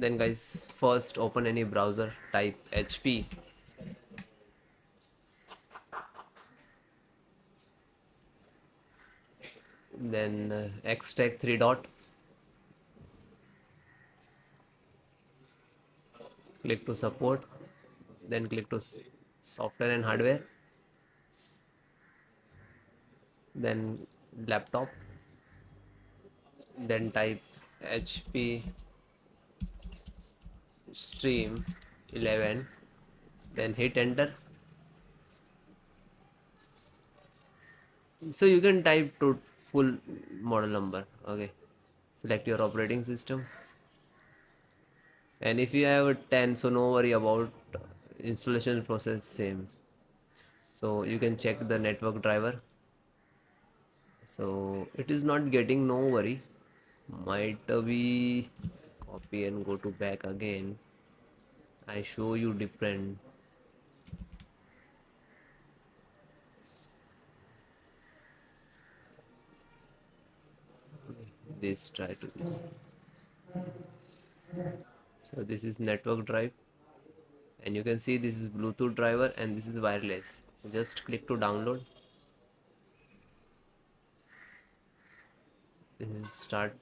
Then guys, first open any browser, type HP, then xtech 3 dot, click to support, then click to software and hardware, then laptop, then type HP stream 11, then hit enter. So you can type to full model number. Okay, select your operating system, and if you have a 10, so no worry about installation process, same. So you can check the network driver. So it is not getting, no worry, might be copy and go to back again. I show you different. This, try to this. So this is network drive, and you can see this is Bluetooth driver and this is wireless. So just click to download. This is start,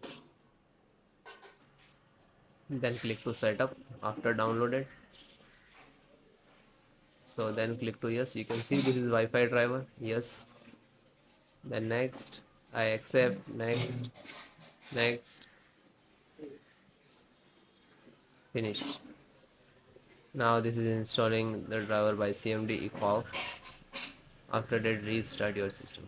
then click to setup after downloaded. So then click to yes. You can see this is Wi-Fi driver, yes. Then next, I accept, next, next, finished. Now this is installing the driver by cmd epoch. After that, restart your system.